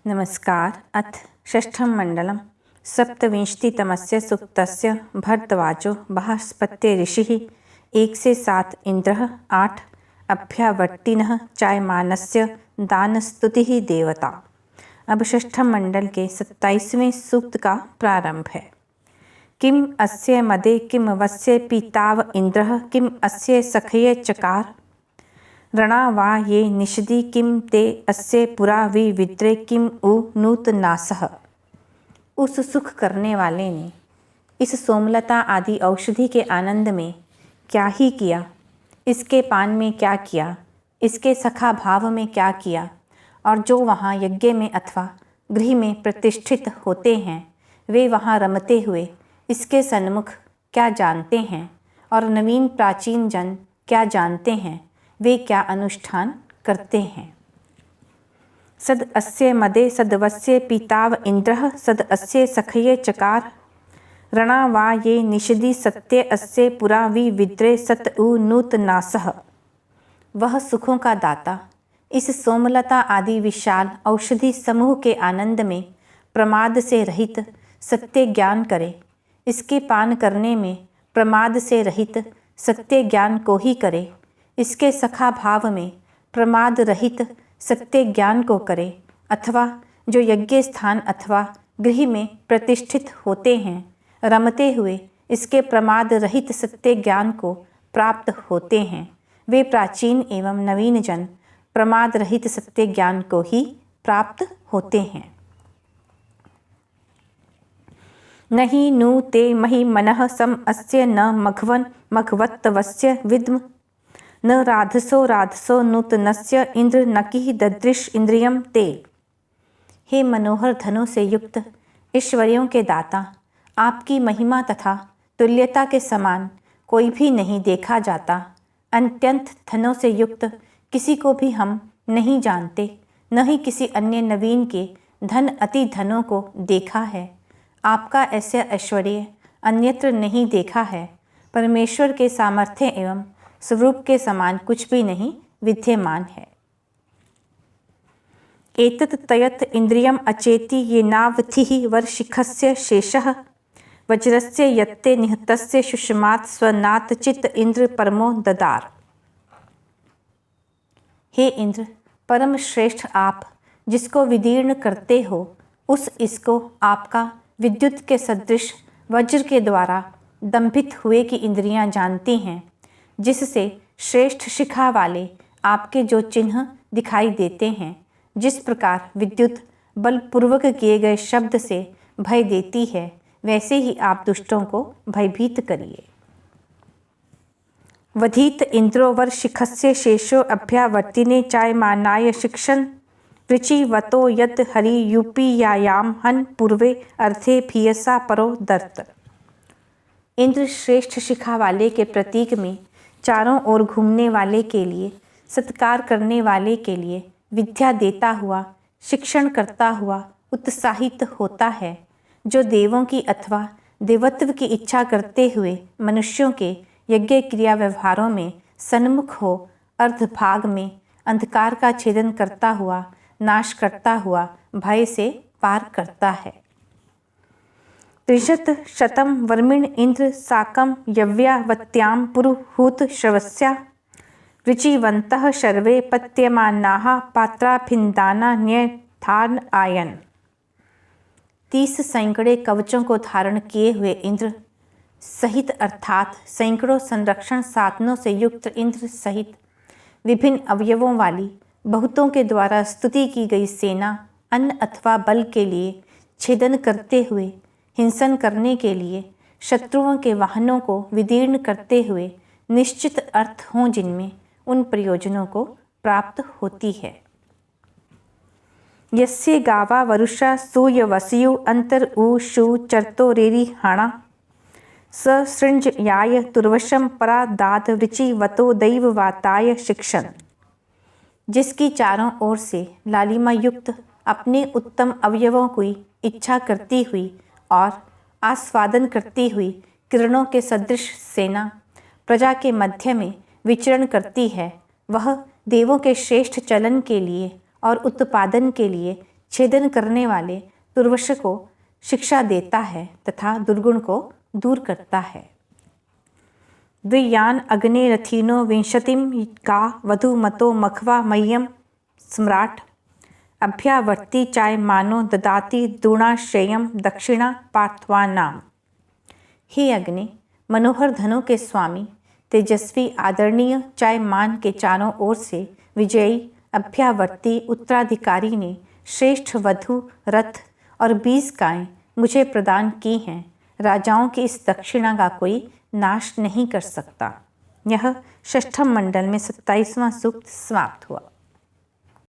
नमस्कार। अथ षष्ठं मण्डलं सप्तविंशतितमस्य सूक्तस्य भरद्वाजो बृहस्पत्य ऋषिः 107 इन्द्रः 8 अभ्यावर्तिनः चायमानस्य दानस्तुतिः देवता। अब षष्ठम मंडल के 27वें सूक्त का प्रारंभ है। किम अस्य मदे किम वस्य पीताव इंद्रः किम अस्य सखये चकार रणा वा ये निषदि किम ते अस्य पुरा विद्रे किम उ नूतनासः। उस सुख करने वाले ने इस सोमलता आदि औषधि के आनंद में क्या ही किया, इसके पान में क्या किया, इसके सखा भाव में क्या किया, और जो वहाँ यज्ञ में अथवा गृह में प्रतिष्ठित होते हैं वे वहाँ रमते हुए इसके सन्मुख क्या जानते हैं, और नवीन प्राचीन जन क्या जानते हैं, वे क्या अनुष्ठान करते हैं। सद अस्य मदे सदवस्य पीताव इंद्रः सद अस्य सखये चकार रणा वा ये निषदि सत्य अस्य पुरा विद्रे सत उ नूतनासः। वह सुखों का दाता इस सोमलता आदि विशाल औषधि समूह के आनंद में प्रमाद से रहित सत्य ज्ञान करे, इसके पान करने में प्रमाद से रहित सत्य ज्ञान को ही करे, इसके सखा भाव में प्रमाद रहित सत्य ज्ञान को करे, अथवा जो यज्ञ स्थान अथवा गृह में प्रतिष्ठित होते हैं रमते हुए इसके प्रमाद रहित सत्य ज्ञान को प्राप्त होते हैं, वे प्राचीन एवं नवीन जन प्रमाद रहित सत्य ज्ञान को ही प्राप्त होते हैं। नहि नु ते महि मनः सम अस्य न मघवन मघवत्तवस्य विद्म न राधसो राधसो नूतनस्य इंद्र नकिः ददृश इंद्रियम ते। हे मनोहर धनों से युक्त ऐश्वर्यों के दाता, आपकी महिमा तथा तुल्यता के समान कोई भी नहीं देखा जाता। अत्यंत धनों से युक्त किसी को भी हम नहीं जानते, न ही किसी अन्य नवीन के धन अति धनों को देखा है। आपका ऐसा ऐश्वर्य अन्यत्र नहीं देखा है। परमेश्वर के सामर्थ्य एवं स्वरूप के समान कुछ भी नहीं विद्यमान है। एतत् तयत् इंद्रियम अचेति येनावथिः वर्षिखस्य शेषः वज्रस्य यत्ते निहतस्य सुषमात् स्वनात् चित्त इंद्र परमो ददार। हे इंद्र, परम श्रेष्ठ आप जिसको विदीर्ण करते हो, उस इसको आपका विद्युत के सदृश वज्र के द्वारा दंभित हुए की इंद्रियां जानती हैं, जिससे श्रेष्ठ शिखा वाले आपके जो चिन्ह दिखाई देते हैं, जिस प्रकार विद्युत बलपूर्वक किए गए शब्द से भय देती है, वैसे ही आप दुष्टों को भयभीत करिए। वधीत इंद्रो वर्षिखस्य शेषो अभ्यावर्तिने चायमानाय शिक्षन् वृचिवतो यत् हरि यूपीयायाम हन पूर्वे अर्थे भियसा परो दर्त। इंद्र श्रेष्ठ शिखा वाले के प्रतीक में चारों ओर घूमने वाले के लिए, सत्कार करने वाले के लिए विद्या देता हुआ, शिक्षण करता हुआ उत्साहित होता है, जो देवों की अथवा देवत्व की इच्छा करते हुए मनुष्यों के यज्ञ क्रिया व्यवहारों में सन्मुख हो, अर्धभाग में अंधकार का छेदन करता हुआ, नाश करता हुआ भय से पार करता है। त्रिशत शतम वर्मिण इंद्र साकम यव्यावत्याम पुरुहूत श्रवस्या ऋचिवन्तः शर्वे पत्यमानाः पात्राभिन्दाना न्यथान आयन। 30 सैकड़े कवचों को धारण किए हुए इंद्र सहित अर्थात सैकड़ों संरक्षण साधनों से युक्त इंद्र सहित विभिन्न अवयवों वाली बहुतों के द्वारा स्तुति की गई सेना अन्न अथवा बल के लिए छेदन करते हुए, हिंसन करने के लिए शत्रुओं के वाहनों को विदीर्ण करते हुए निश्चित अर्थ हों, जिनमें उन प्रयोजनों को प्राप्त होती है। यस्य गावा वरुषा सूयवसयु अंतर उ शु चरतो रेरी हाणा स सृंज याय तुर्वशम परा दात वृचिवतो दैव वाताय शिक्षण। जिसकी चारों ओर से लालिमा युक्त अपने उत्तम अवयवों की इच्छा करती हुई और आस्वादन करती हुई किरणों के सदृश सेना प्रजा के मध्य में विचरण करती है, वह देवों के श्रेष्ठ चलन के लिए और उत्पादन के लिए छेदन करने वाले दुर्वश को शिक्षा देता है तथा दुर्गुण को दूर करता है। द्वियान अग्ने रथीनो विंशतिम का वधुमतो मखवा मह्यम सम्राट अभ्यावर्ती चाय मानो ददाति दूणाश्रयम दक्षिणा पार्थवानाम। हे अग्नि, मनोहर धनु के स्वामी, तेजस्वी आदरणीय चाय मान के चारों ओर से विजयी अभ्यावर्ती उत्तराधिकारी ने श्रेष्ठ वधु, रथ और 20 गायें मुझे प्रदान की हैं। राजाओं की इस दक्षिणा का कोई नाश नहीं कर सकता। यह षष्ठम मंडल में 27वां सूक्त समाप्त हुआ।